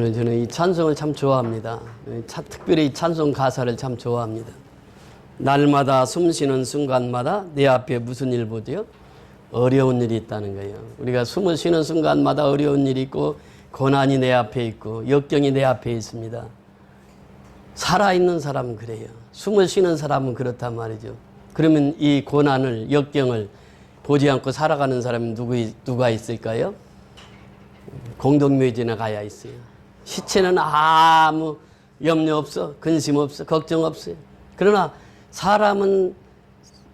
저는 이 찬송을 참 좋아합니다. 특별히 이 찬송 가사를 참 좋아합니다. 날마다 숨쉬는 순간마다 내 앞에 무슨 일 보지요? 어려운 일이 있다는 거예요. 우리가 숨을 쉬는 순간마다 어려운 일이 있고 고난이 내 앞에 있고 역경이 내 앞에 있습니다. 살아있는 사람은 그래요. 숨을 쉬는 사람은 그렇단 말이죠. 그러면 이 고난을 역경을 보지 않고 살아가는 사람은 누가 있을까요? 공동묘지나 가야 있어요. 시체는 아무 염려 없어, 근심 없어, 걱정 없어요. 그러나 사람은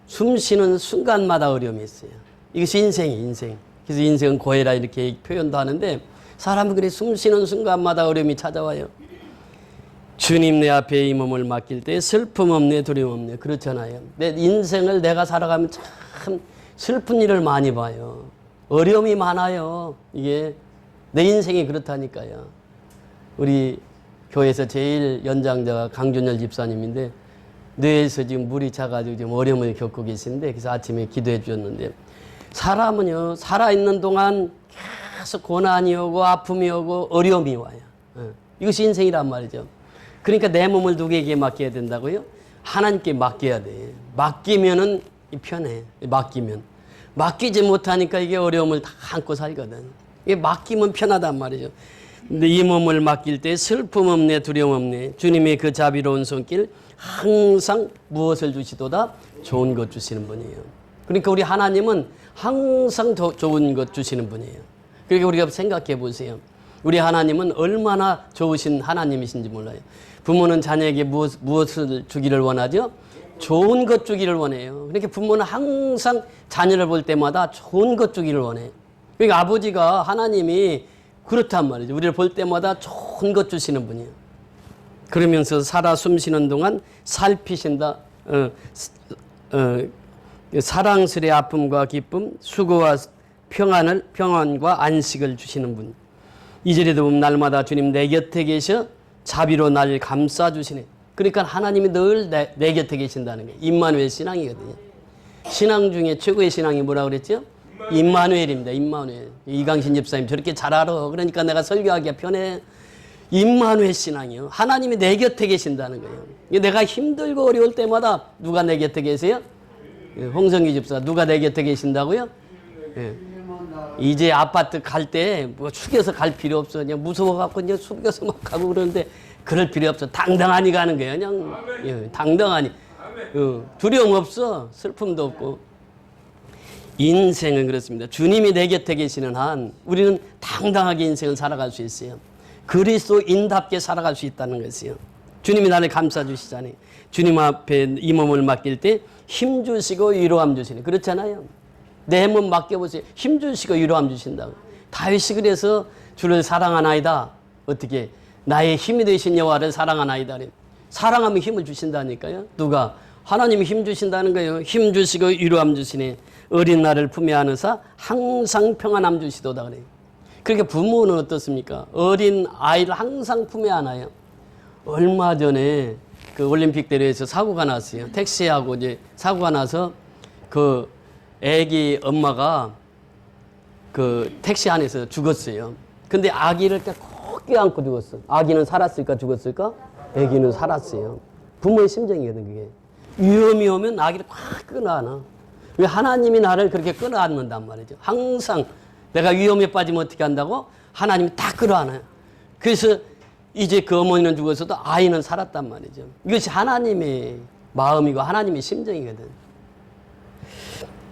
숨 쉬는 순간마다 어려움이 있어요. 이것이 인생이에요, 인생. 그래서 인생은 고해라 이렇게 표현도 하는데 사람은 그래 숨 쉬는 순간마다 어려움이 찾아와요. 주님 내 앞에 이 몸을 맡길 때 슬픔 없네, 두려움 없네. 그렇잖아요. 내 인생을 내가 살아가면 참 슬픈 일을 많이 봐요. 어려움이 많아요. 이게 내 인생이 그렇다니까요. 우리 교회에서 제일 연장자가 강준열 집사님인데 뇌에서 지금 물이 차가지고 지금 어려움을 겪고 계신데 그래서 아침에 기도해 주셨는데 사람은요 살아있는 동안 계속 고난이 오고 아픔이 오고 어려움이 와요. 이것이 인생이란 말이죠. 그러니까 내 몸을 누구에게 맡겨야 된다고요? 하나님께 맡겨야 돼. 맡기면은 편해. 맡기지 못하니까 이게 어려움을 다 안고 살거든. 이게 맡기면 편하단 말이죠. 근데 이 몸을 맡길 때 슬픔 없네, 두려움 없네. 주님의 그 자비로운 손길 항상 무엇을 주시도다? 좋은 것 주시는 분이에요. 그러니까 우리 하나님은 항상 좋은 것 주시는 분이에요. 그러니까 우리가 생각해 보세요. 우리 하나님은 얼마나 좋으신 하나님이신지 몰라요. 부모는 자녀에게 무엇을 주기를 원하죠? 좋은 것 주기를 원해요. 그러니까 부모는 항상 자녀를 볼 때마다 좋은 것 주기를 원해요. 그러니까 아버지가 하나님이 그렇단 말이죠. 우리를 볼 때마다 좋은 것 주시는 분이에요. 그러면서 살아 숨쉬는 동안 살피신다. 사랑스레 아픔과 기쁨, 수고와 평안과 안식을 주시는 분. 이절에도 보면 날마다 주님 내 곁에 계셔 자비로 날 감싸주시네. 그러니까 하나님이 늘 내 곁에 계신다는 거예요. 임마누엘 신앙이거든요. 신앙 중에 최고의 신앙이 뭐라고 그랬죠? 임마누엘입니다. 임마누엘. 이강신 집사님 저렇게 잘 알아. 그러니까 내가 설교하기가 편해. 임마누엘 신앙이요. 하나님이 내 곁에 계신다는 거예요. 내가 힘들고 어려울 때마다 누가 내 곁에 계세요? 홍성기 집사 누가 내 곁에 계신다고요? 예. 이제 아파트 갈 때 뭐 숙여서 갈 필요 없어. 그냥 무서워갖고 그냥 숙여서 막 가고 그러는데 그럴 필요 없어. 당당하니 가는 거예요. 그냥 예, 당당하니. 두려움 없어. 슬픔도 없고. 인생은 그렇습니다. 주님이 내 곁에 계시는 한 우리는 당당하게 인생을 살아갈 수 있어요. 그리스도인답게 살아갈 수 있다는 것이요. 주님이 나를 감싸주시잖아요. 주님 앞에 이 몸을 맡길 때 힘주시고 위로함 주시네. 그렇잖아요. 내 몸 맡겨보세요. 힘주시고 위로함 주신다고. 다윗이 그래서 주를 사랑하나이다. 어떻게? 나의 힘이 되신 여호와를 사랑하나이다. 사랑하면 힘을 주신다니까요. 누가? 하나님이 힘 주신다는 거예요. 힘 주시고 위로함 주시네. 어린 나를 품에 안으사 항상 평안함 주시도다 그래요. 그러니까 부모는 어떻습니까? 어린 아이를 항상 품에 안아요. 얼마 전에 그 올림픽 대회에서 사고가 났어요. 택시하고 이제 사고가 나서 그 애기 엄마가 그 택시 안에서 죽었어요. 근데 아기를 꼭 껴안고 죽었어. 아기는 살았을까 죽었을까? 애기는 살았어요. 부모의 심정이거든 그게. 위험이 오면 아기를 꽉 끌어안아. 왜 하나님이 나를 그렇게 끌어안는단 말이죠. 항상 내가 위험에 빠지면 어떻게 한다고? 하나님이 다 끌어안아요. 그래서 이제 그 어머니는 죽었어도 아이는 살았단 말이죠. 이것이 하나님의 마음이고 하나님의 심정이거든.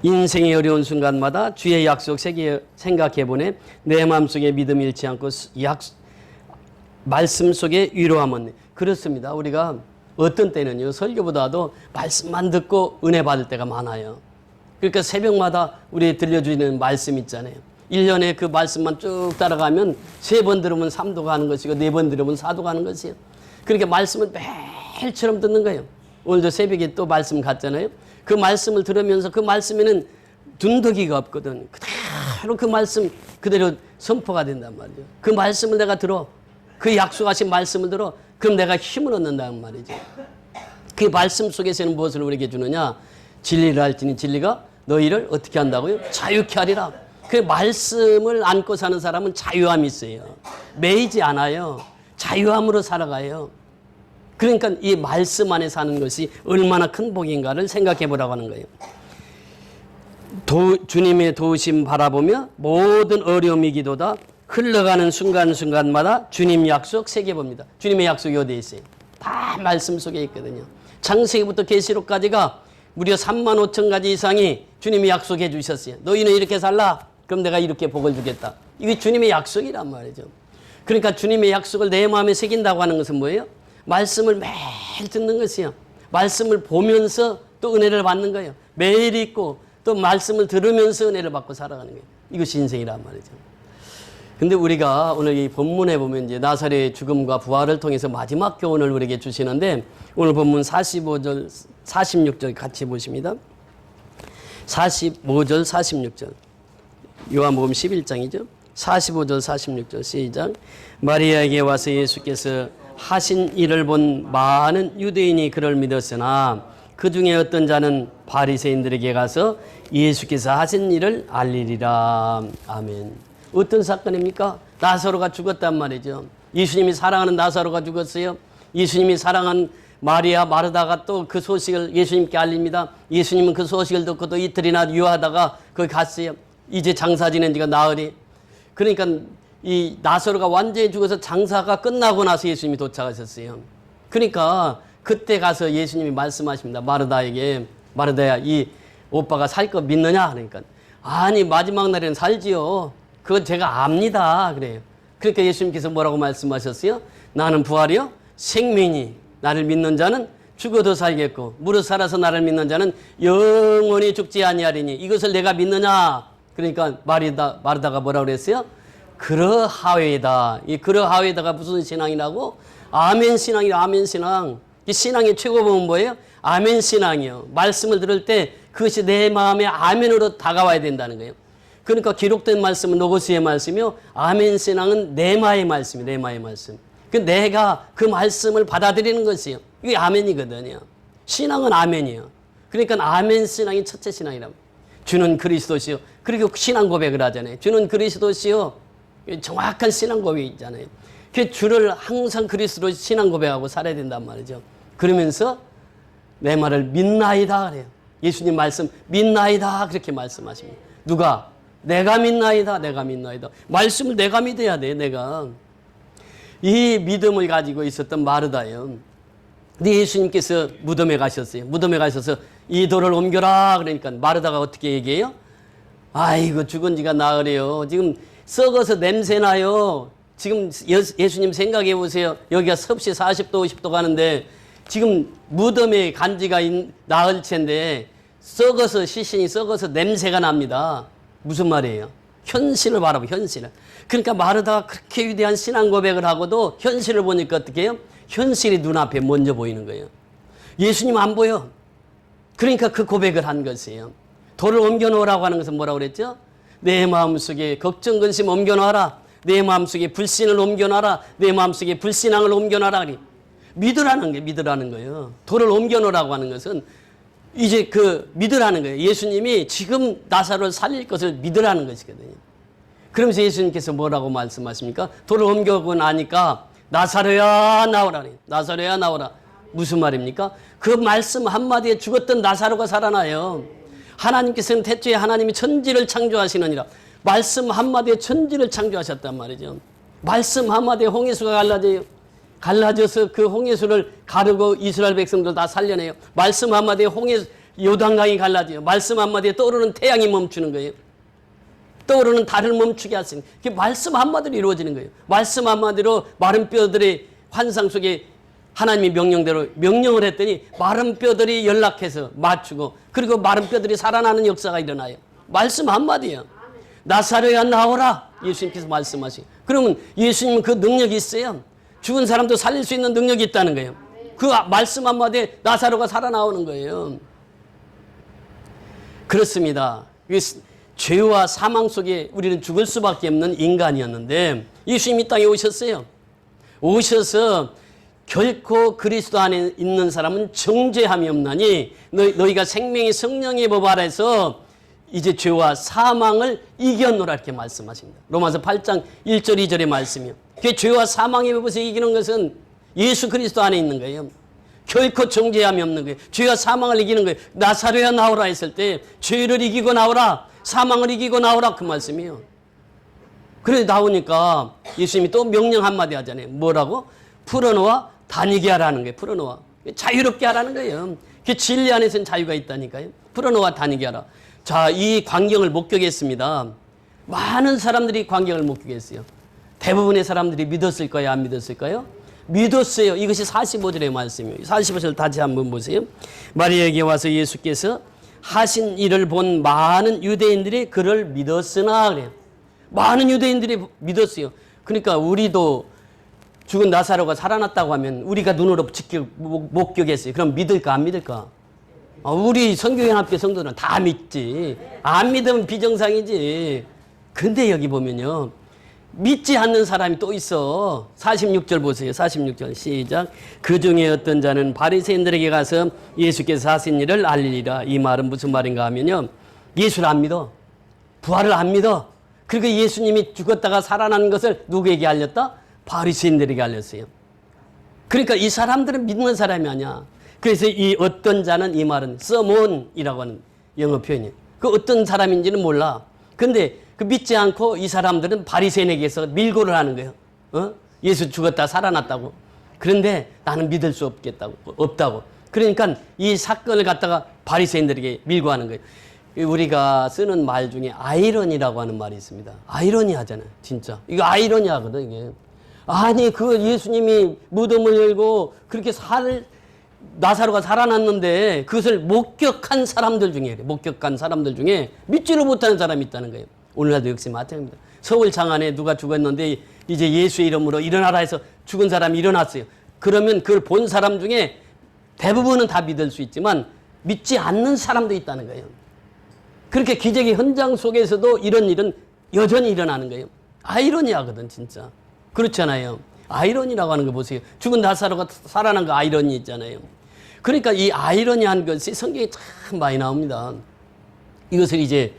인생의 어려운 순간마다 주의 약속 생각해보네. 내 마음속에 믿음이 잃지 않고 말씀 속에 위로함 얻네. 그렇습니다. 우리가 어떤 때는요 설교보다도 말씀만 듣고 은혜 받을 때가 많아요. 그러니까 새벽마다 우리 들려주는 말씀 있잖아요. 1년에 그 말씀만 쭉 따라가면 3번 들으면 3도 가는 것이고 4번 들으면 4도 가는 것이에요. 그러니까 말씀을 매일처럼 듣는 거예요. 오늘도 새벽에 또 말씀 갔잖아요. 그 말씀을 들으면서 그 말씀에는 둔덕이가 없거든. 그대로 그 말씀 그대로 선포가 된단 말이죠. 그 말씀을 내가 들어. 그 약속하신 말씀을 들어. 그럼 내가 힘을 얻는다는 말이죠. 그 말씀 속에서는 무엇을 우리에게 주느냐? 진리를 알지니 진리가 너희를 어떻게 한다고요? 자유케 하리라. 그 말씀을 안고 사는 사람은 자유함이 있어요. 매이지 않아요. 자유함으로 살아가요. 그러니까 이 말씀 안에 사는 것이 얼마나 큰 복인가를 생각해 보라고 하는 거예요. 주님의 도우심 바라보며 모든 어려움이기도다 흘러가는 순간순간마다 주님 약속 새겨봅니다. 주님의 약속이 어디에 있어요? 다 말씀 속에 있거든요. 창세기부터 계시록까지가 무려 3만 5천 가지 이상이 주님이 약속해 주셨어요. 너희는 이렇게 살라. 그럼 내가 이렇게 복을 주겠다. 이게 주님의 약속이란 말이죠. 그러니까 주님의 약속을 내 마음에 새긴다고 하는 것은 뭐예요? 말씀을 매일 듣는 것이요. 말씀을 보면서 또 은혜를 받는 거예요. 매일 읽고 또 말씀을 들으면서 은혜를 받고 살아가는 거예요. 이것이 인생이란 말이죠. 근데 우리가 오늘 이 본문에 보면 이제 나사렛의 죽음과 부활을 통해서 마지막 교훈을 우리에게 주시는데 오늘 본문 45절, 46절 같이 보십니다. 45절, 46절. 요한복음 11장이죠. 45절, 46절 시작. 마리아에게 와서 예수께서 하신 일을 본 많은 유대인이 그를 믿었으나 그 중에 어떤 자는 바리새인들에게 가서 예수께서 하신 일을 알리리라. 아멘. 어떤 사건입니까? 나사로가 죽었단 말이죠. 예수님이 사랑하는 나사로가 죽었어요. 예수님이 사랑한 마리아, 마르다가 또 그 소식을 예수님께 알립니다. 예수님은 그 소식을 듣고 또 이틀이나 유하다가 거기 갔어요. 이제 장사 지낸 지가 나흘이. 그러니까 이 나사로가 완전히 죽어서 장사가 끝나고 나서 예수님이 도착하셨어요. 그러니까 그때 가서 예수님이 말씀하십니다. 마르다에게, 마르다야, 이 오빠가 살 거 믿느냐? 그러니까 아니 마지막 날에는 살지요. 그건 제가 압니다. 그래요. 그러니까 예수님께서 뭐라고 말씀하셨어요? 나는 부활이요 생명이 나를 믿는 자는 죽어도 살겠고 무릇 살아서 나를 믿는 자는 영원히 죽지 아니하리니 이것을 내가 믿느냐? 그러니까 마르다가 뭐라고 그랬어요? 그러하외다. 이 그러하외다가 무슨 신앙이라고? 아멘 신앙이라. 아멘 신앙. 이 신앙의 최고봉은 뭐예요? 아멘 신앙이요. 말씀을 들을 때 그것이 내 마음에 아멘으로 다가와야 된다는 거예요. 그러니까 기록된 말씀은 로고스의 말씀이요. 아멘 신앙은 네마의 말씀이에요. 네마의 말씀. 그 내가 그 말씀을 받아들이는 것이요. 이게 아멘이거든요. 신앙은 아멘이에요. 그러니까 아멘 신앙이 첫째 신앙이라고. 주는 그리스도시요. 그리고 신앙 고백을 하잖아요. 주는 그리스도시요. 정확한 신앙 고백이 있잖아요. 그 주를 항상 그리스도로 신앙 고백하고 살아야 된단 말이죠. 그러면서 내 말을 믿나이다 그래요. 예수님 말씀 믿나이다 그렇게 말씀하십니다. 누가? 내가 믿나이다. 내가 믿나이다. 말씀을 내가 믿어야 돼. 내가. 이 믿음을 가지고 있었던 마르다요. 근데 예수님께서 무덤에 가셨어요. 무덤에 가셔서 이 돌을 옮겨라 그러니까 마르다가 어떻게 얘기해요? 아이고 죽은 지가 나으래요. 지금 썩어서 냄새나요. 지금 예수님 생각해 보세요. 여기가 섭씨 40도 50도 가는데 지금 무덤에 간 지가 나흘 채인데 썩어서 시신이 썩어서 냄새가 납니다. 무슨 말이에요? 현실을 바라보 현실을. 그러니까 마르다가 그렇게 위대한 신앙 고백을 하고도 현실을 보니까 어떻게 해요? 현실이 눈앞에 먼저 보이는 거예요. 예수님 안 보여. 그러니까 그 고백을 한 것이에요. 돌을 옮겨놓으라고 하는 것은 뭐라고 그랬죠? 내 마음속에 걱정 근심 옮겨놔라. 내 마음속에 불신을 옮겨놔라. 내 마음속에 불신앙을 옮겨놔라. 믿으라는 게 믿으라는 거예요. 돌을 옮겨놓으라고 하는 것은 이제 그 믿으라는 거예요. 예수님이 지금 나사로를 살릴 것을 믿으라는 것이거든요. 그러면서 예수님께서 뭐라고 말씀하십니까? 돌을 옮겨오고 나니까 나사로야 나오라. 나사로야 나오라. 무슨 말입니까? 그 말씀 한마디에 죽었던 나사로가 살아나요. 하나님께서는 태초에 하나님이 천지를 창조하시느니라. 말씀 한마디에 천지를 창조하셨단 말이죠. 말씀 한마디에 홍해수가 갈라져요. 갈라져서 그 홍해수를 가르고 이스라엘 백성들 다 살려내요. 말씀 한마디에 요단강이 갈라져요. 말씀 한마디에 떠오르는 태양이 멈추는 거예요. 떠오르는 달을 멈추게 하시는 그 말씀 한마디로 이루어지는 거예요. 말씀 한마디로 마른 뼈들의 환상 속에 하나님이 명령대로 명령을 했더니 마른 뼈들이 연락해서 맞추고 그리고 마른 뼈들이 살아나는 역사가 일어나요. 말씀 한마디예요. 나사로야 나오라. 예수님께서 말씀하시고 그러면 예수님은 그 능력이 있어요. 죽은 사람도 살릴 수 있는 능력이 있다는 거예요. 그 말씀 한마디에 나사로가 살아나오는 거예요. 그렇습니다. 죄와 사망 속에 우리는 죽을 수밖에 없는 인간이었는데 예수님이 땅에 오셨어요. 오셔서 결코 그리스도 안에 있는 사람은 정죄함이 없나니 너희가 생명의 성령의 법 아래서 이제 죄와 사망을 이겼노라 이렇게 말씀하십니다. 로마서 8장 1절 2절의 말씀이요. 그 죄와 사망의 법에서 이기는 것은 예수 그리스도 안에 있는 거예요. 결코 정죄함이 없는 거예요. 죄와 사망을 이기는 거예요. 나사로야 나오라 했을 때 죄를 이기고 나오라, 사망을 이기고 나오라 그 말씀이에요. 그래 나오니까 예수님이 또 명령 한마디 하잖아요. 뭐라고? 풀어놓아 다니게 하라는 거예요. 풀어놓아. 자유롭게 하라는 거예요. 그 진리 안에서는 자유가 있다니까요. 풀어놓아 다니게 하라. 자, 이 광경을 목격했습니다. 많은 사람들이 광경을 목격했어요. 대부분의 사람들이 믿었을까요? 안 믿었을까요? 믿었어요. 이것이 45절의 말씀이에요. 45절 다시 한번 보세요. 마리아에게 와서 예수께서 하신 일을 본 많은 유대인들이 그를 믿었으나 그래요. 많은 유대인들이 믿었어요. 그러니까 우리도 죽은 나사로가 살아났다고 하면 우리가 눈으로 목격했어요. 그럼 믿을까 안 믿을까? 우리 성교연합교 성도는 다 믿지. 안 믿으면 비정상이지. 근데 여기 보면요, 믿지 않는 사람이 또 있어. 46절 보세요. 46절 시작. 그 중에 어떤 자는 바리새인들에게 가서 예수께서 하신 일을 알리리라. 이 말은 무슨 말인가 하면요, 예수를 안 믿어. 부활을 안 믿어. 그리고 예수님이 죽었다가 살아난 것을 누구에게 알렸다? 바리새인들에게 알렸어요. 그러니까 이 사람들은 믿는 사람이 아니야. 그래서 이 어떤 자는, 이 말은 someone이라고 하는 영어 표현이에요. 그 어떤 사람인지는 몰라. 근데 그 믿지 않고 이 사람들은 바리새인에게서 밀고를 하는 거예요. 예수 죽었다 살아났다고. 그런데 나는 믿을 수 없다고. 그러니까 이 사건을 갖다가 바리새인들에게 밀고 하는 거예요. 우리가 쓰는 말 중에 아이러니라고 하는 말이 있습니다. 아이러니 하잖아요. 진짜. 이거 아이러니 하거든, 이게. 아니, 그 예수님이 무덤을 열고 그렇게 나사로가 살아났는데 그것을 목격한 사람들 중에 믿지를 못하는 사람이 있다는 거예요. 오늘날도 역시 마찬가지입니다. 서울 장안에 누가 죽었는데 이제 예수의 이름으로 일어나라 해서 죽은 사람이 일어났어요. 그러면 그걸 본 사람 중에 대부분은 다 믿을 수 있지만 믿지 않는 사람도 있다는 거예요. 그렇게 기적의 현장 속에서도 이런 일은 여전히 일어나는 거예요. 아이러니하거든, 진짜. 그렇잖아요. 아이러니라고 하는 거 보세요. 죽은 나사로가 살아난 거 아이러니 있잖아요. 그러니까 이 아이러니한 것이 성경에 참 많이 나옵니다. 이것을 이제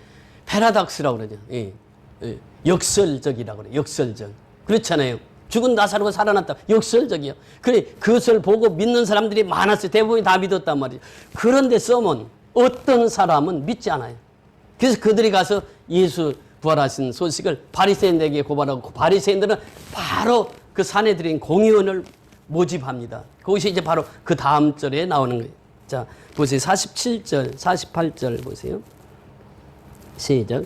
패러닥스라고 그러죠. 역설적이라고 그래요. 역설적. 그렇잖아요. 죽은 나사로가 살아났다. 역설적이요. 그래, 그것을 보고 믿는 사람들이 많았어요. 대부분이 다 믿었단 말이죠. 그런데 어떤 사람은 믿지 않아요. 그래서 그들이 가서 예수 부활하신 소식을 바리새인들에게 고발하고, 바리새인들은 바로 그 사내들인 공의원을 모집합니다. 그것이 이제 바로 그 다음 절에 나오는 거예요. 자, 보세요. 47절, 48절 보세요. 시작.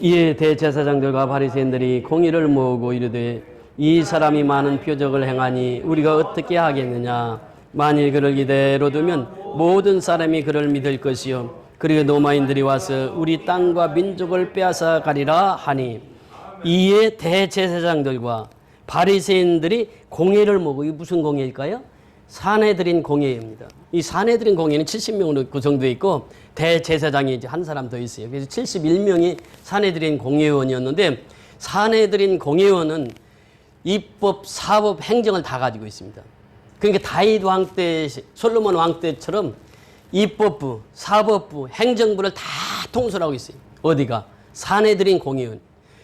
이에 대제사장들과 바리새인들이 공의를 모으고 이르되 이 사람이 많은 표적을 행하니 우리가 어떻게 하겠느냐. 만일 그를 이대로 두면 모든 사람이 그를 믿을 것이요. 그리고 로마인들이 와서 우리 땅과 민족을 빼앗아 가리라 하니, 이에 대제사장들과 바리새인들이 공회를 모으고, 이게 무슨 공회일까요? 사내들인 공회입니다. 이 사내들인 공회는 70명으로 구성되어 있고 대제사장이 이제 한 사람 더 있어요. 그래서 71명이 사내들인 공회원이었는데, 사내들인 공회원은 입법, 사법, 행정을 다 가지고 있습니다. 그러니까 다윗 왕 때, 솔로몬 왕 때처럼 입법부, 사법부, 행정부를 다 통솔하고 있어요. 어디가? 사내들인 공회원.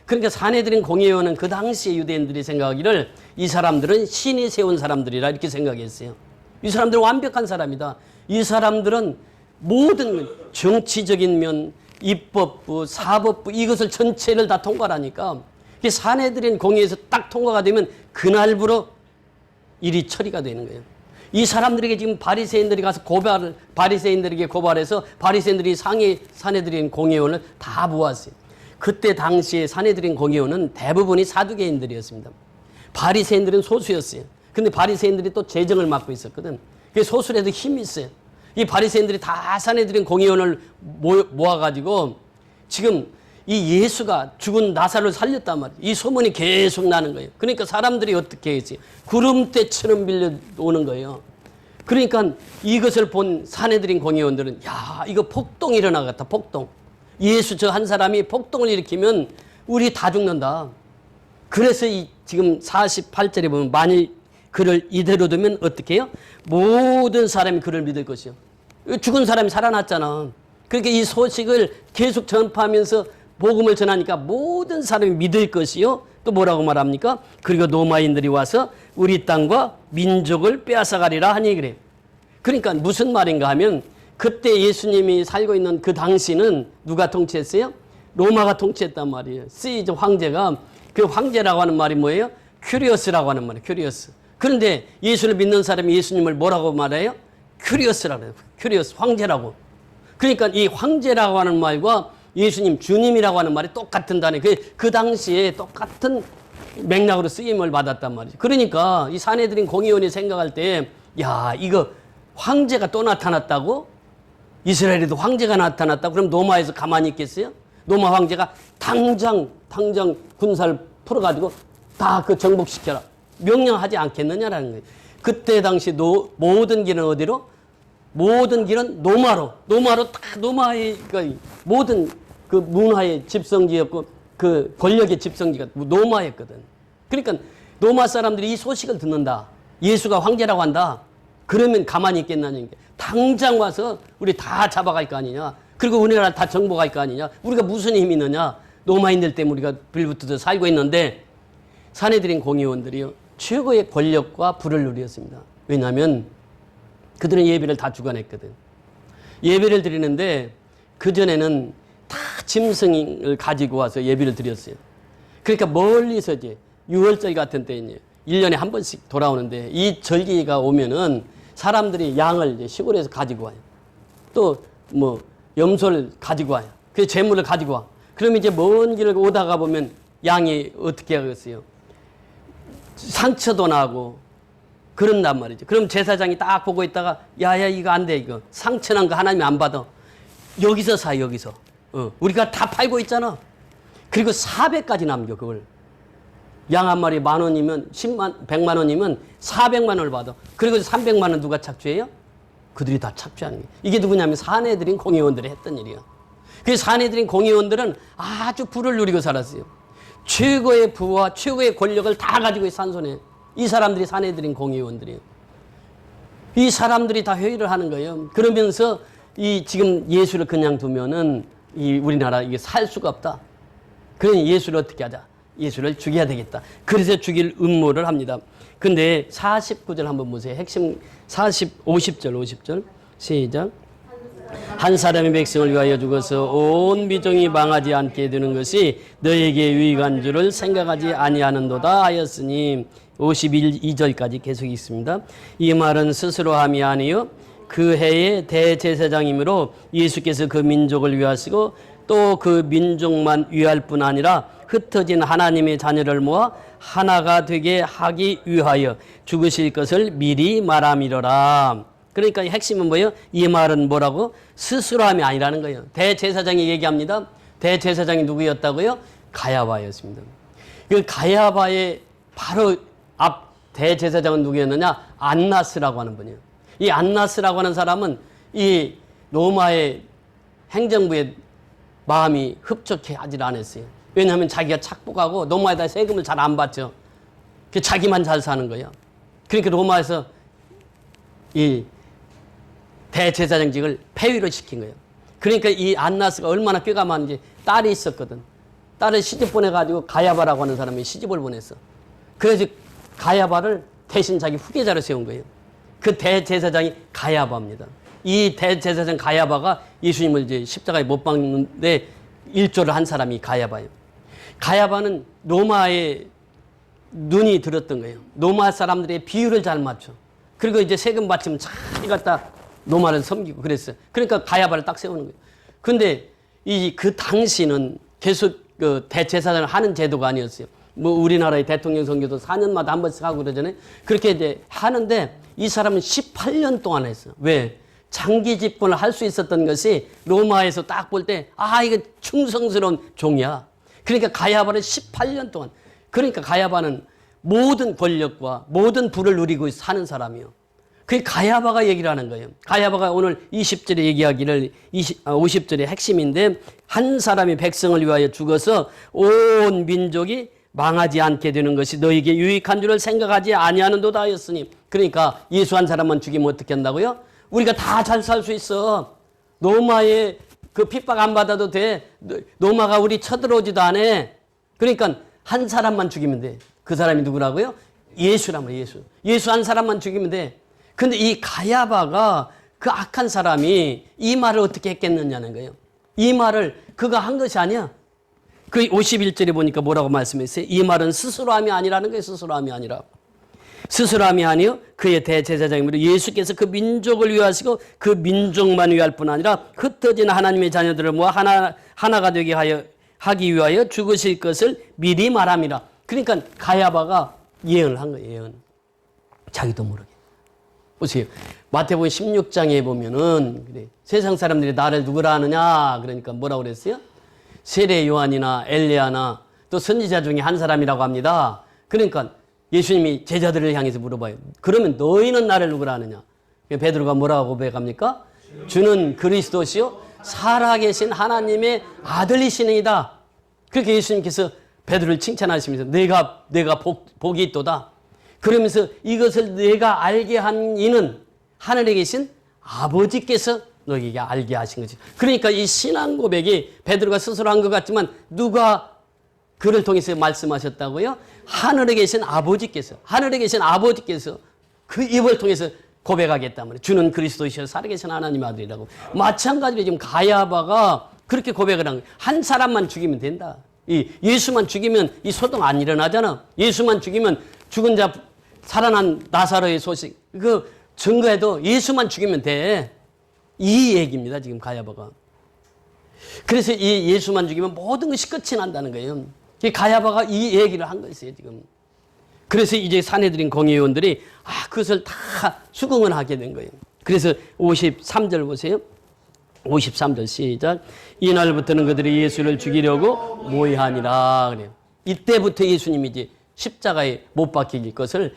그러니까 사내들인 공회원은 그 당시에 유대인들이 생각하기를 이 사람들은 신이 세운 사람들이라 이렇게 생각했어요. 이 사람들은 완벽한 사람이다. 이 사람들은 모든 정치적인 면, 입법부, 사법부 이것을 전체를 다 통과하니까 사내들인 공회에서 딱 통과가 되면 그날부로 일이 처리가 되는 거예요. 이 사람들에게 지금 바리새인들이 가서 바리새인들에게 고발해서 바리새인들이 사내들인 공회원을 다 모았어요. 그때 당시에 사내들인 공회원은 대부분이 사두개인들이었습니다. 바리새인들은 소수였어요. 근데 바리새인들이 또 재정을 맡고 있었거든. 그래서 소수라도 힘이 있어요. 이 바리새인들이 다 사내들인 공회원을 모아가지고 지금 이 예수가 죽은 나사로를 살렸단 말이에요. 이 소문이 계속 나는 거예요. 그러니까 사람들이 어떻게 했어요? 구름대처럼 밀려오는 거예요. 그러니까 이것을 본 사내들인 공회원들은 야, 이거 폭동이 일어나겠다. 폭동. 예수 저 한 사람이 폭동을 일으키면 우리 다 죽는다. 그래서 지금 48절에 보면 만일 그를 이대로 두면 어떻게 해요? 모든 사람이 그를 믿을 것이요. 죽은 사람이 살아났잖아. 그렇게 이 소식을 계속 전파하면서 복음을 전하니까 모든 사람이 믿을 것이요. 또 뭐라고 말합니까? 그리고 로마인들이 와서 우리 땅과 민족을 빼앗아가리라 하니 그래요. 그러니까 무슨 말인가 하면 그때 예수님이 살고 있는 그 당시는 누가 통치했어요? 로마가 통치했단 말이에요. 시저 황제가, 그 황제라고 하는 말이 뭐예요? 큐리어스라고 하는 말이에요. 큐리어스. 그런데 예수를 믿는 사람이 예수님을 뭐라고 말해요? 큐리어스라고 해요. 큐리어스, 황제라고. 그러니까 이 황제라고 하는 말과 예수님, 주님이라고 하는 말이 똑같은 단어. 그 당시에 똑같은 맥락으로 쓰임을 받았단 말이죠. 그러니까 이 산헤드린 공의원이 생각할 때, 야, 이거 황제가 또 나타났다고? 이스라엘에도 황제가 나타났다고? 그럼 로마에서 가만히 있겠어요? 로마 황제가 당장 군사를 풀어가지고 다 그 정복시켜라. 명령하지 않겠느냐라는 거예요. 그때 당시 모든 길은 어디로? 모든 길은 노마로 다 로마의 그 모든 그 문화의 집성지였고 그 권력의 집성지가 노마였거든. 그러니까 로마 사람들이 이 소식을 듣는다. 예수가 황제라고 한다. 그러면 가만히 있겠냐는 게 당장 와서 우리 다 잡아갈 거 아니냐. 그리고 우리나라 다 정복할 거 아니냐. 우리가 무슨 힘이 있느냐. 로마인들 때문에 우리가 빌붙어서 살고 있는데 산헤드린 공의원들이요. 최고의 권력과 부를 누렸습니다. 왜냐하면 그들은 예배를 다 주관했거든. 예배를 드리는데 그전에는 다 짐승을 가지고 와서 예배를 드렸어요. 그러니까 멀리서 이제 6월절 같은 때 이제 1년에 한 번씩 돌아오는데 이 절기가 오면은 사람들이 양을 이제 시골에서 가지고 와요. 또 뭐 염소를 가지고 와요. 그 재물을 가지고 와. 그러면 이제 먼 길을 오다가 보면 양이 어떻게 하겠어요? 상처도 나고 그런단 말이죠. 그럼 제사장이 딱 보고 있다가 야야 이거 안 돼 이거 상처난 거 하나님이 안 받아. 여기서 사 여기서. 우리가 다 팔고 있잖아. 그리고 400까지 남겨 그걸. 양 한 마리 10,000원이면 100만 원이면 400만 원을 받아. 그리고 300만 원 누가 착취해요? 그들이 다 착취하는 거예요. 이게 누구냐면 산헤드린 공의원들이 했던 일이야. 그 산헤드린 공의원들은 아주 부를 누리고 살았어요. 최고의 부와 최고의 권력을 다 가지고 산 손에 이 사람들이 산헤드린 공의원들이에요. 이 사람들이 다 회의를 하는 거예요. 그러면서 이 지금 예수를 그냥 두면은 이 우리나라 이게 살 수가 없다. 그러니 예수를 어떻게 하자? 예수를 죽여야 되겠다. 그래서 죽일 음모를 합니다. 근데 49절 한번 보세요. 핵심 50절 시작. 한 사람의 백성을 위하여 죽어서 온 민족이 망하지 않게 되는 것이 너에게 유익한 줄을 생각하지 아니하는도다 하였으니 52절까지 계속 있습니다. 이 말은 스스로 함이 아니요 그 해의 대제사장이므로 예수께서 그 민족을 위하시고 또 그 민족만 위할 뿐 아니라 흩어진 하나님의 자녀를 모아 하나가 되게 하기 위하여 죽으실 것을 미리 말함이로라. 그러니까 핵심은 뭐예요? 이 말은 뭐라고? 스스로 함이 아니라는 거예요. 대제사장이 얘기합니다. 대제사장이 누구였다고요? 가야바였습니다. 그 가야바의 바로 앞 대제사장은 누구였느냐? 안나스라고 하는 분이에요. 이 안나스라고 하는 사람은 이 로마의 행정부의 마음이 흡족해 하질 않았어요. 왜냐하면 자기가 착복하고 로마에다 세금을 잘 안 받죠. 자기만 잘 사는 거예요. 그러니까 로마에서 이 대제사장직을 폐위로 시킨 거예요. 그러니까 이 안나스가 얼마나 꾀가 많은지 딸이 있었거든. 딸을 시집 보내가지고 가야바라고 하는 사람이 시집을 보냈어. 그래서 가야바를 대신 자기 후계자로 세운 거예요. 그 대제사장이 가야바입니다. 이 대제사장 가야바가 예수님을 이제 십자가에 못 박는데 일조를 한 사람이 가야바예요. 가야바는 로마의 눈이 들었던 거예요. 로마 사람들의 비율을 잘 맞춰. 그리고 이제 세금 받치면 잘 갖다 로마를 섬기고 그랬어요. 그러니까 가야바를 딱 세우는 거예요. 근데 그 당시는 계속 그 대제사장을 하는 제도가 아니었어요. 뭐 우리나라의 대통령 선거도 4년마다 한 번씩 하고 그러잖아요. 그렇게 이제 하는데 이 사람은 18년 동안 했어요. 왜? 장기 집권을 할 수 있었던 것이 로마에서 딱 볼 때 이거 충성스러운 종이야. 그러니까 가야바는 18년 동안. 그러니까 가야바는 모든 권력과 모든 부를 누리고 사는 사람이요. 그게 가야바가 얘기를 하는 거예요. 가야바가 오늘 20절에 얘기하기를 50절의 핵심인데 한 사람이 백성을 위하여 죽어서 온 민족이 망하지 않게 되는 것이 너에게 유익한 줄을 생각하지 아니하는도다 하였으니 그러니까 예수 한 사람만 죽이면 어떻게 한다고요? 우리가 다 잘 살 수 있어. 로마의 그 핍박 안 받아도 돼. 로마가 우리 쳐들어오지도 않아. 그러니까 한 사람만 죽이면 돼. 그 사람이 누구라고요? 예수라면 예수. 예수 한 사람만 죽이면 돼. 근데 이 가야바가 그 악한 사람이 이 말을 어떻게 했겠느냐는 거예요. 이 말을 그가 한 것이 아니야. 그 51절에 보니까 뭐라고 말씀했어요? 이 말은 스스로함이 아니라는 거예요. 스스로함이 아니라. 스스로함이 아니요 그의 대제사장이므로 예수께서 그 민족을 위하시고 그 민족만 위할 뿐 아니라 흩어진 하나님의 자녀들을 모아 하나가 되게 하기 위하여 죽으실 것을 미리 말함이라. 그러니까 가야바가 예언을 한 거예요. 예언. 자기도 모르게. 보세요. 마태복음 16장에 보면은 그래, 세상 사람들이 나를 누구라 하느냐 그러니까 뭐라고 그랬어요? 세례 요한이나 엘리야나 또 선지자 중에 한 사람이라고 합니다. 그러니까 예수님이 제자들을 향해서 물어봐요. 그러면 너희는 나를 누구라 하느냐? 베드로가 뭐라고 고백합니까? 주는 그리스도시요 살아계신 하나님의 아들이시니이다. 그렇게 예수님께서 베드로를 칭찬하시면서 내가 복이 있도다. 그러면서 이것을 내가 알게 한 이는 하늘에 계신 아버지께서 너에게 알게 하신 거지. 그러니까 이 신앙 고백이 베드로가 스스로 한 것 같지만 누가 그를 통해서 말씀하셨다고요? 하늘에 계신 아버지께서 그 입을 통해서 고백하겠단 말이에요. 주는 그리스도이시여 살아계신 하나님의 아들이라고. 마찬가지로 지금 가야바가 그렇게 고백을 한 거예요. 한 사람만 죽이면 된다. 이 예수만 죽이면 이 소동 안 일어나잖아. 예수만 죽이면 죽은 자 살아난 나사로의 소식 그 증거해도 예수만 죽이면 돼. 이 얘기입니다. 지금 가야바가. 그래서 이 예수만 죽이면 모든 것이 끝이 난다는 거예요. 가야바가 이 얘기를 한 거였어요, 지금. 그래서 이제 산헤드린 공의원들이 그것을 다 수긍을 하게 된 거예요. 그래서 53절 보세요. 53절 시작. 이날부터는 그들이 예수를 죽이려고 모의하니라 그래요. 이때부터 예수님이 이제 십자가에 못 박힐 것을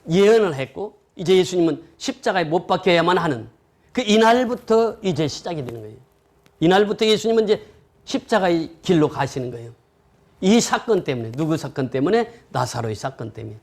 예언을 했고 이제 예수님은 십자가에 못 박혀야만 하는 그 이날부터 이제 시작이 되는 거예요. 이날부터 예수님은 이제 십자가의 길로 가시는 거예요. 이 사건 때문에 누구 사건 때문에? 나사로의 사건 때문에.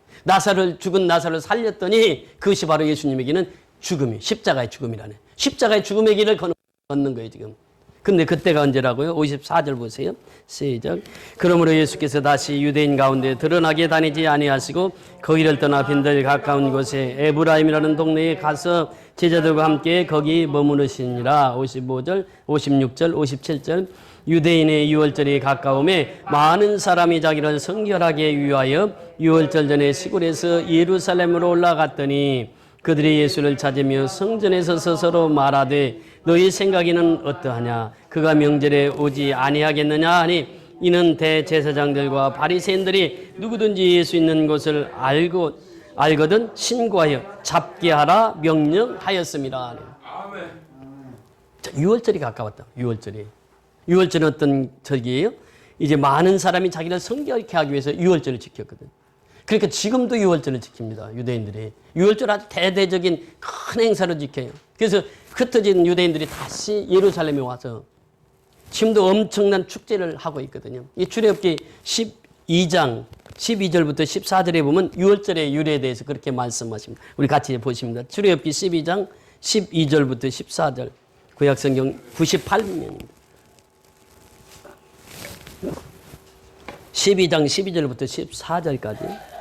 죽은 나사로를 살렸더니 그것이 바로 예수님에게는 죽음이 십자가의 죽음이라네. 십자가의 죽음의 길을 걷는 거예요 지금. 근데 그때가 언제라고요? 54절 보세요. 시작. 그러므로 예수께서 다시 유대인 가운데 드러나게 다니지 아니하시고 거기를 떠나 빈들 가까운 곳에 에브라임이라는 동네에 가서 제자들과 함께 거기 머무르시니라. 55절, 56절, 57절. 유대인의 유월절이 가까움에 많은 사람이 자기를 성결하게 위하여 유월절 전에 시골에서 예루살렘으로 올라갔더니 그들이 예수를 찾으며 성전에서 서로 말하되 너희 생각에는 어떠하냐? 그가 명절에 오지 아니하겠느냐 하니 이는 대제사장들과 바리새인들이 누구든지 예수 있는 곳을 알거든 신고하여 잡게 하라 명령하였습니다. 유월절이 가까웠다. 유월절은 어떤 절기예요? 이제 많은 사람이 자기를 성결케 하기 위해서 유월절을 지켰거든. 그러니까 지금도 유월절을 지킵니다. 유대인들이. 유월절 아주 대대적인 큰 행사로 지켜요. 그래서 흩어진 유대인들이 다시 예루살렘에 와서 지금도 엄청난 축제를 하고 있거든요. 이 출애굽기 12장 12절부터 14절에 보면 유월절의 유래에 대해서 그렇게 말씀하십니다. 우리 같이 보십니다. 출애굽기 12장 12절부터 14절 구약성경 98면입니다. 12장 12절부터 14절까지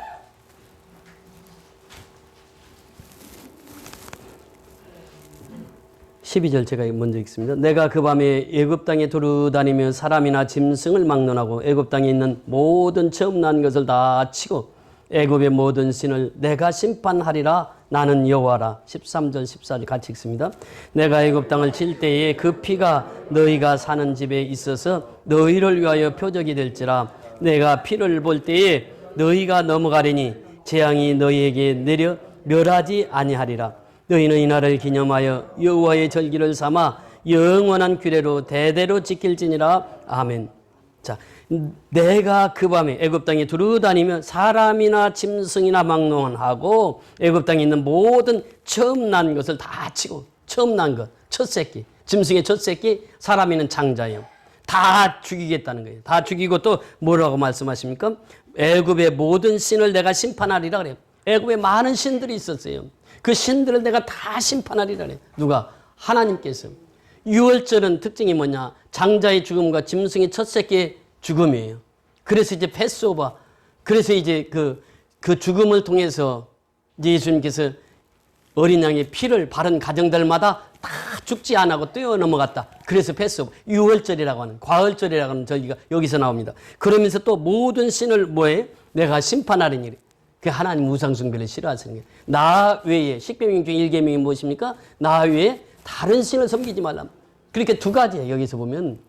12절 제가 먼저 읽습니다. 내가 그 밤에 애굽 땅에 두루다니며 사람이나 짐승을 막론하고 애굽 땅에 있는 모든 처음 난 것을 다 치고 애굽의 모든 신을 내가 심판하리라. 나는 여호와라. 13절 14절 같이 읽습니다. 내가 애굽 땅을 칠 때에 그 피가 너희가 사는 집에 있어서 너희를 위하여 표적이 될지라. 내가 피를 볼 때에 너희가 넘어가리니 재앙이 너희에게 내려 멸하지 아니하리라. 너희는 이날을 기념하여 여호와의 절기를 삼아 영원한 규례로 대대로 지킬지니라. 아멘. 자, 내가 그 밤에 애굽 땅에 두루다니며 사람이나 짐승이나 막론하고 애굽 땅에 있는 모든 처음 난 것을 다 치고 처음 난 것, 첫 새끼, 짐승의 첫 새끼, 사람이는 장자예요. 다 죽이겠다는 거예요. 다 죽이고 또 뭐라고 말씀하십니까? 애굽의 모든 신을 내가 심판하리라 그래요. 애굽에 많은 신들이 있었어요. 그 신들을 내가 다 심판하리라 그래요. 누가? 하나님께서. 유월절은 특징이 뭐냐? 장자의 죽음과 짐승의 첫 새끼의 죽음이에요. 그래서 이제 패스오버, 그래서 이제 그 죽음을 통해서 예수님께서 어린 양의 피를 바른 가정들마다 다 죽지 않고 뛰어넘어갔다. 그래서 패스오버, 유월절이라고 하는, 과월절이라고 하는 절기가 여기서 나옵니다. 그러면서 또 모든 신을 뭐해? 내가 심판하리니. 그 하나님 우상숭배를 싫어하시는 거예요. 나 외에, 십계명 중 1계명이 무엇입니까? 나 외에 다른 신을 섬기지 말라. 그렇게 두 가지예요. 여기서 보면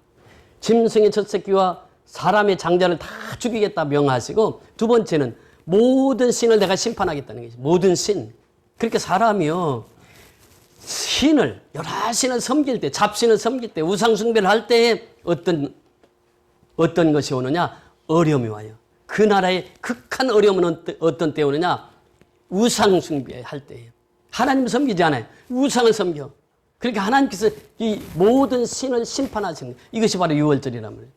짐승의 첫 새끼와 사람의 장자를 다 죽이겠다 명하시고, 두 번째는 모든 신을 내가 심판하겠다는 거죠. 모든 신. 그렇게 사람이요, 신을, 여러 신을 섬길 때, 잡신을 섬길 때, 우상숭배를 할 때에 어떤 것이 오느냐? 어려움이 와요. 그 나라의 극한 어려움은 어떤 때 오느냐? 우상숭배 할 때예요. 하나님 섬기지 않아요. 우상을 섬겨. 그러니까 하나님께서 이 모든 신을 심판하시는 거예요. 이것이 바로 유월절이란 말이에요.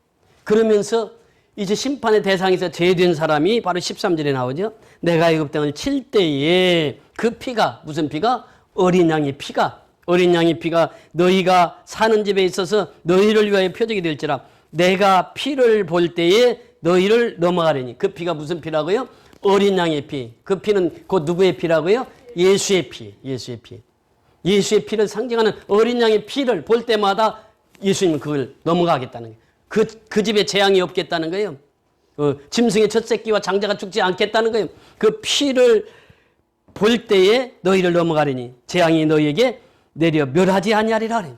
그러면서 이제 심판의 대상에서 제된 사람이 바로 13절에 나오죠. 내가 애굽 땅을 칠 때에 그 피가, 무슨 피가? 어린 양의 피가, 어린 양의 피가 너희가 사는 집에 있어서 너희를 위하여 표적이 될지라. 내가 피를 볼 때에 너희를 넘어가려니. 그 피가 무슨 피라고요? 어린 양의 피. 그 피는 곧 누구의 피라고요? 예수의 피. 예수의 피. 예수의 피를 상징하는 어린 양의 피를 볼 때마다 예수님은 그걸 넘어가겠다는 거예요. 그 집에 재앙이 없겠다는 거예요. 짐승의 첫 새끼와 장자가 죽지 않겠다는 거예요. 그 피를 볼 때에 너희를 넘어가려니 재앙이 너희에게 내려 멸하지 아니하리라.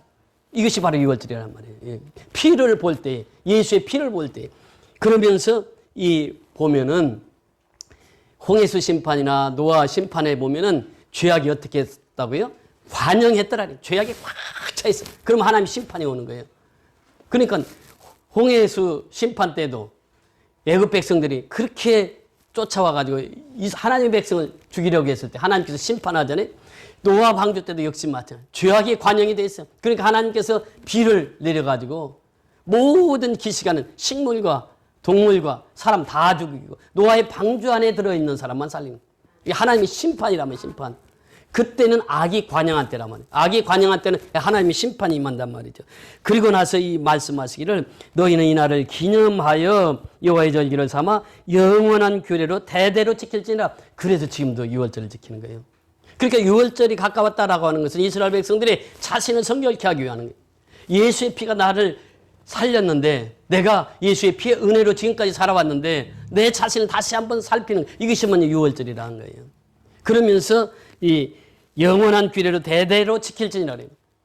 이것이 바로 유월절이란 말이에요. 예. 피를 볼 때, 예수의 피를 볼 때. 그러면서 이 보면은 홍해수 심판이나 노아 심판에 보면은 죄악이 어떻게 했다고요? 관영했더라니. 죄악이 꽉 차 있어. 그럼 하나님 심판이 오는 거예요. 그러니까 홍해수 심판 때도 애굽 백성들이 그렇게 쫓아와가지고 하나님의 백성을 죽이려고 했을 때 하나님께서 심판하잖아요. 노아 방주 때도 역시 마찬가지. 죄악이 관영이 돼 있어요. 그러니까 하나님께서 비를 내려가지고 모든 기시가는 식물과 동물과 사람 다 죽이고 노아의 방주 안에 들어있는 사람만 살리는 거예요. 이게 하나님의 심판이라면 심판. 그때는 악이 관영한 때란 말이에요. 악이 관영한 때는 하나님의 심판이 임한단 말이죠. 그리고 나서 이 말씀하시기를 너희는 이 날을 기념하여 여호와의 절기를 삼아 영원한 규례로 대대로 지킬지니라. 그래서 지금도 유월절을 지키는 거예요. 그러니까 유월절이 가까웠다라고 하는 것은 이스라엘 백성들이 자신을 성결케 하기 위한 거예요. 예수의 피가 나를 살렸는데, 내가 예수의 피의 은혜로 지금까지 살아왔는데 내 자신을 다시 한번 살피는, 이것이 뭐냐? 유월절이라는 거예요. 그러면서 이 영원한 규례로 대대로 지킬지니라.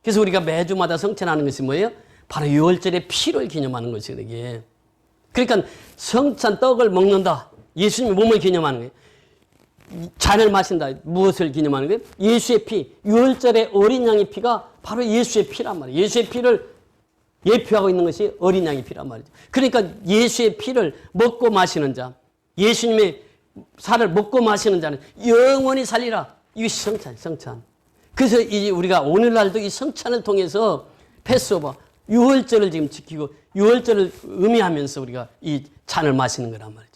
그래서 우리가 매주마다 성찬하는 것이 뭐예요? 바로 유월절의 피를 기념하는 것이에요. 이게. 그러니까 성찬 떡을 먹는다. 예수님의 몸을 기념하는 거예요. 잔을 마신다. 무엇을 기념하는 거예요? 예수의 피. 유월절의 어린 양의 피가 바로 예수의 피란 말이에요. 예수의 피를 예표하고 있는 것이 어린 양의 피란 말이죠. 그러니까 예수의 피를 먹고 마시는 자, 예수님의 살을 먹고 마시는 자는 영원히 살리라. 이것이 성찬, 성찬. 그래서 이 우리가 오늘날도 이 성찬을 통해서 패스오버, 유월절을 지금 지키고 유월절을 의미하면서 우리가 이 잔을 마시는 거란 말이죠.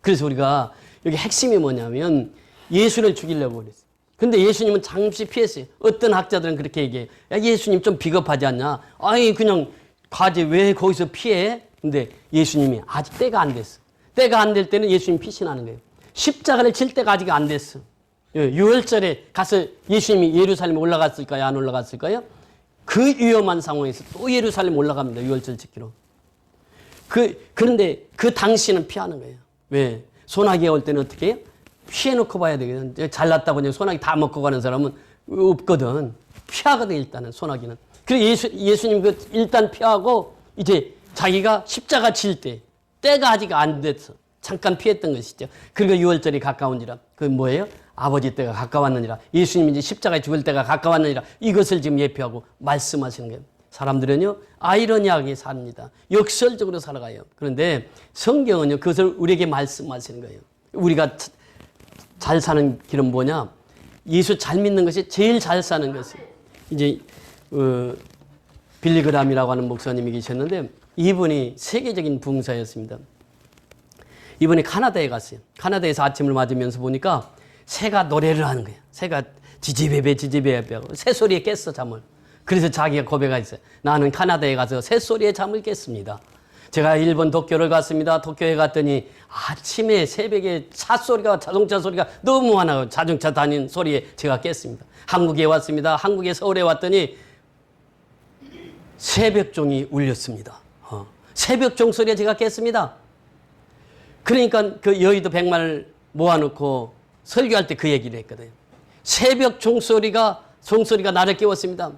그래서 우리가 여기 핵심이 뭐냐면 예수를 죽이려고 그랬어요. 근데 예수님은 잠시 피했어요. 어떤 학자들은 그렇게 얘기해요. 야, 예수님 좀 비겁하지 않냐? 아니, 그냥 가지 왜 거기서 피해? 근데 예수님이 아직 때가 안 됐어. 때가 안 될 때는 예수님 피신하는 거예요. 십자가를 칠 때가 아직 안 됐어. 유월절에 가서 예수님이 예루살렘에 올라갔을까요? 안 올라갔을까요? 그 위험한 상황에서 또 예루살렘 올라갑니다. 유월절 지키러. 그런데 그 당시는 피하는 거예요. 왜? 소나기가 올 때는 어떻게 해요? 피해놓고 봐야 되거든. 잘났다고 그냥 소나기 다 먹고 가는 사람은 없거든. 피하거든, 일단은, 소나기는. 그래서 예수님 일단 피하고 이제 자기가 십자가 칠 때, 때가 아직 안 됐어. 잠깐 피했던 것이죠. 그리고 유월절이 가까운지라. 그게 뭐예요? 아버지 때가 가까웠느니라. 예수님이 이제 십자가에 죽을 때가 가까웠느니라. 이것을 지금 예표하고 말씀하시는 거예요. 사람들은요, 아이러니하게 삽니다. 역설적으로 살아가요. 그런데 성경은요, 그것을 우리에게 말씀하시는 거예요. 우리가 잘 사는 길은 뭐냐? 예수 잘 믿는 것이 제일 잘 사는 것이에요. 이제, 빌리그람이라고 하는 목사님이 계셨는데, 이분이 세계적인 부흥사였습니다. 이번에 카나다에 갔어요. 카나다에서 아침을 맞으면서 보니까 새가 노래를 하는 거예요. 새가 지지배배 하고 새소리에 깼어, 잠을. 그래서 자기가 고백했어요. 나는 카나다에 가서 새소리에 잠을 깼습니다. 제가 일본 도쿄를 갔습니다. 도쿄에 갔더니 아침에 새벽에 차 소리가, 자동차 소리가 너무 많아요. 자동차 다니는 소리에 제가 깼습니다. 한국에 왔습니다. 한국에 서울에 왔더니 새벽종이 울렸습니다. 새벽종 소리에 제가 깼습니다. 그러니까 그 여의도 백만을 모아놓고 설교할 때 그 얘기를 했거든요. 새벽 종소리가 나를 깨웠습니다.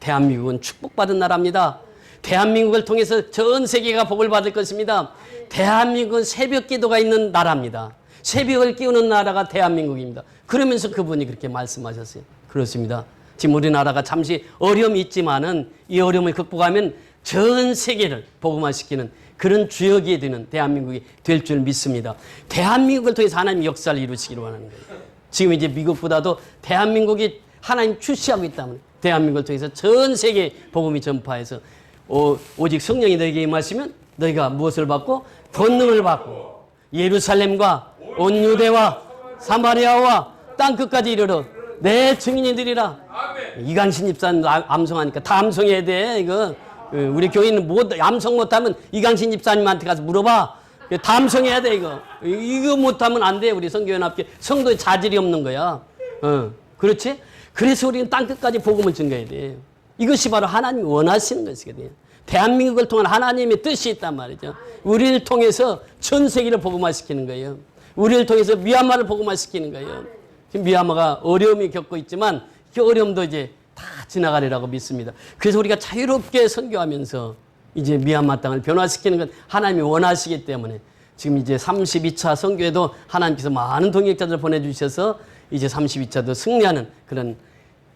대한민국은 축복받은 나라입니다. 대한민국을 통해서 전 세계가 복을 받을 것입니다. 대한민국은 새벽 기도가 있는 나라입니다. 새벽을 깨우는 나라가 대한민국입니다. 그러면서 그분이 그렇게 말씀하셨어요. 그렇습니다. 지금 우리나라가 잠시 어려움이 있지만은 이 어려움을 극복하면 전 세계를 복음화시키는 그런 주역이 되는 대한민국이 될 줄 믿습니다. 대한민국을 통해서 하나님 역사를 이루시기로 하는 거예요. 지금 이제 미국보다도 대한민국이 하나님 출시하고 있기 때문에 대한민국을 통해서 전 세계 복음이 전파해서 오직 성령이 너에게 임하시면 너희가 무엇을 받고? 권능을 받고 예루살렘과 온 유대와 사마리아와 땅끝까지 이르러 내 증인이 되리라. 이강신 집사는 암송하니까 다 암송해야 돼. 이거 우리 교인은 암송 못하면 이강신 집사님한테 가서 물어봐. 다 암송해야 돼. 이거 못하면 안 돼. 우리 성교연합회 성도의 자질이 없는 거야. 그렇지? 그래서 우리는 땅끝까지 복음을 증거해야 돼. 이것이 바로 하나님이 원하시는 것이거든요. 대한민국을 통한 하나님의 뜻이 있단 말이죠. 우리를 통해서 전 세계를 복음화시키는 거예요. 우리를 통해서 미얀마를 복음화시키는 거예요. 지금 미얀마가 어려움이 겪고 있지만 그 어려움도 이제 다 지나가리라고 믿습니다. 그래서 우리가 자유롭게 선교하면서 이제 미얀마 땅을 변화시키는 건 하나님이 원하시기 때문에 지금 이제 32차 선교에도 하나님께서 많은 동역자들을 보내주셔서 이제 32차도 승리하는 그런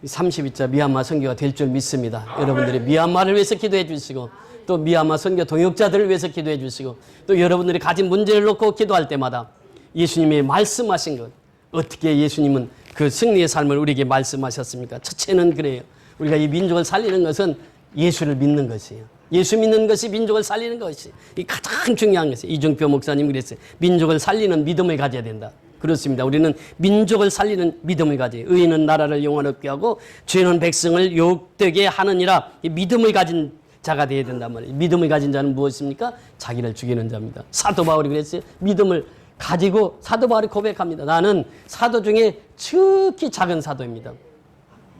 32차 미얀마 선교가 될 줄 믿습니다. 여러분들이 미얀마를 위해서 기도해 주시고 또 미얀마 선교 동역자들을 위해서 기도해 주시고 또 여러분들이 가진 문제를 놓고 기도할 때마다 예수님이 말씀하신 것 어떻게 예수님은 그 승리의 삶을 우리에게 말씀하셨습니까? 첫째는 그래요. 우리가 이 민족을 살리는 것은 예수를 믿는 것이에요. 예수 믿는 것이 민족을 살리는 것이 가장 중요한 것이에요. 이중표 목사님 그랬어요. 민족을 살리는 믿음을 가져야 된다. 그렇습니다. 우리는 민족을 살리는 믿음을 가져요. 의인은 나라를 영원롭게 하고 죄는 백성을 욕되게 하느니라. 이 믿음을 가진 자가 되어야 된단 말이에요. 믿음을 가진 자는 무엇입니까? 자기를 죽이는 자입니다. 사도 바울이 그랬어요. 믿음을 가지고 사도 바울이 고백합니다. 나는 사도 중에 특히 작은 사도입니다.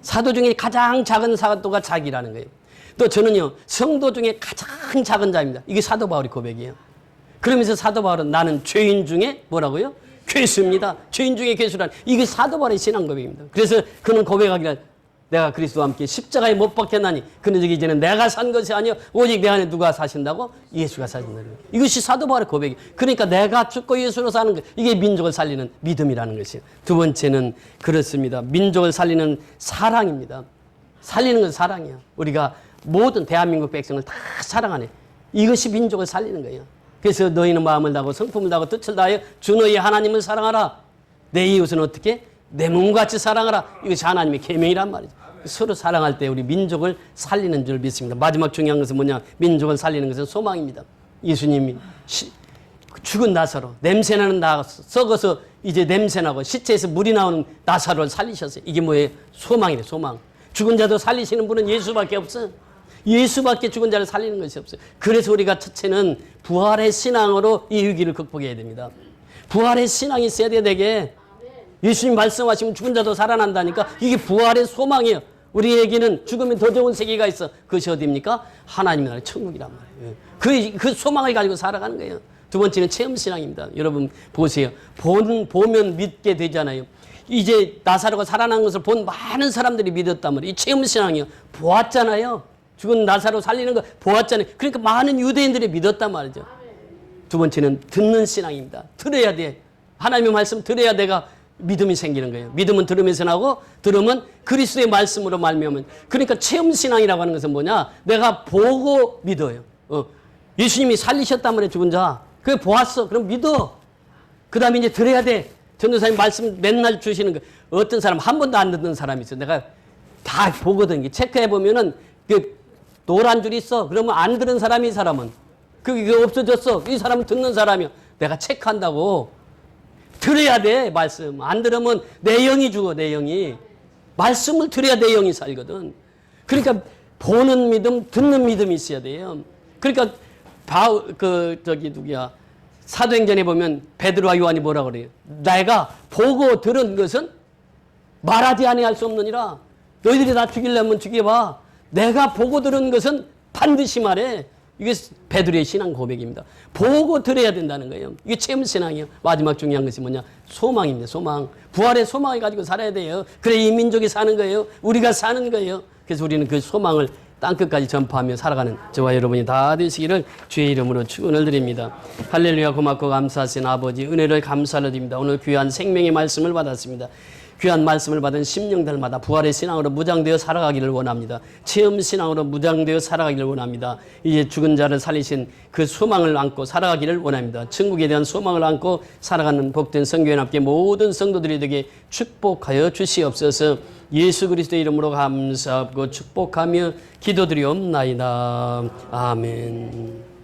사도 중에 가장 작은 사도가 자기라는 거예요. 또 저는요 성도 중에 가장 작은 자입니다. 이게 사도 바울의 고백이에요. 그러면서 사도 바울은 나는 죄인 중에 뭐라고요? 괴수입니다. 죄인 중에 괴수란 이게 사도 바울의 신앙 고백입니다. 그래서 그는 고백하기를 내가 그리스도와 함께 십자가에 못 박혔나니 그는 이제는 내가 산 것이 아니요 오직 내 안에 누가 사신다고? 예수가 사신다는 거예요. 이것이 사도 바울의 고백이에요. 그러니까 내가 죽고 예수로 사는 것 이게 민족을 살리는 믿음이라는 것이에요. 두 번째는 그렇습니다. 민족을 살리는 사랑입니다. 살리는 건 사랑이에요. 우리가 모든 대한민국 백성을 다 사랑하네. 이것이 민족을 살리는 거예요. 그래서 너희는 마음을 다하고 성품을 다하고 뜻을 다하여 주 너희 하나님을 사랑하라. 내 이웃은 어떻게? 내 몸같이 사랑하라. 이것이 하나님의 계명이란 말이죠. 서로 사랑할 때 우리 민족을 살리는 줄 믿습니다. 마지막 중요한 것은 뭐냐? 민족을 살리는 것은 소망입니다. 예수님이 죽은 나사로 냄새나는 썩어서 이제 냄새나고 시체에서 물이 나오는 나사로를 살리셨어요. 이게 뭐예요? 소망이래. 소망. 죽은 자도 살리시는 분은 예수밖에 없어요. 예수밖에 죽은 자를 살리는 것이 없어요. 그래서 우리가 첫째는 부활의 신앙으로 이 위기를 극복해야 됩니다. 부활의 신앙이 있어야 돼. 되게 예수님 말씀하시면 죽은 자도 살아난다니까 이게 부활의 소망이에요. 우리에게는 죽으면 더 좋은 세계가 있어. 그것이 어디입니까? 하나님의 나라 천국이란 말이에요. 그 소망을 가지고 살아가는 거예요. 두 번째는 체험신앙입니다. 여러분 보세요. 보면 믿게 되잖아요. 이제 나사로가 살아난 것을 본 많은 사람들이 믿었단 말이에요. 이 체험신앙이요. 보았잖아요. 죽은 나사로 살리는 거 보았잖아요. 그러니까 많은 유대인들이 믿었단 말이죠. 두 번째는 듣는 신앙입니다. 들어야 돼. 하나님의 말씀 들어야 내가 믿음이 생기는 거예요. 믿음은 들으면서 나고 들으면 그리스도의 말씀으로 말미암은. 그러니까 체험신앙이라고 하는 것은 뭐냐? 내가 보고 믿어요. 예수님이 살리셨단 말이에요. 죽은 자. 그걸 보았어. 그럼 믿어. 그 다음에 이제 들어야 돼. 전도사님 말씀 맨날 주시는 거. 어떤 사람 한 번도 안 듣는 사람이 있어. 내가 다 보거든. 체크해 보면은 그 노란 줄이 있어. 그러면 안 들은 사람이 이 사람은. 그게 없어졌어. 이 사람은 듣는 사람이야. 내가 체크한다고. 들어야 돼. 말씀. 안 들으면 내 영이 죽어. 내 영이. 말씀을 들어야 내 영이 살거든. 그러니까 보는 믿음, 듣는 믿음이 있어야 돼요. 그러니까 사도행전에 보면 베드로와 요한이 뭐라 그래요? 내가 보고 들은 것은 말하지 아니할 수 없느니라. 너희들이 나 죽이려면 죽여봐. 내가 보고 들은 것은 반드시 말해. 이게 베드로의 신앙 고백입니다. 보고 들어야 된다는 거예요. 이게 체험 신앙이에요. 마지막 중요한 것이 뭐냐? 소망입니다. 소망. 부활의 소망을 가지고 살아야 돼요. 그래 이 민족이 사는 거예요. 우리가 사는 거예요. 그래서 우리는 그 소망을 땅끝까지 전파하며 살아가는 저와 여러분이 다 되시기를 주의 이름으로 축원을 드립니다. 할렐루야. 고맙고 감사하신 아버지 은혜를 감사를 드립니다. 오늘 귀한 생명의 말씀을 받았습니다. 귀한 말씀을 받은 심령들마다 부활의 신앙으로 무장되어 살아가기를 원합니다. 체험 신앙으로 무장되어 살아가기를 원합니다. 이제 죽은 자를 살리신 그 소망을 안고 살아가기를 원합니다. 천국에 대한 소망을 안고 살아가는 복된 성교회 함께 모든 성도들이 되게 축복하여 주시옵소서. 예수 그리스도의 이름으로 감사하고 축복하며 기도드리옵나이다. 아멘.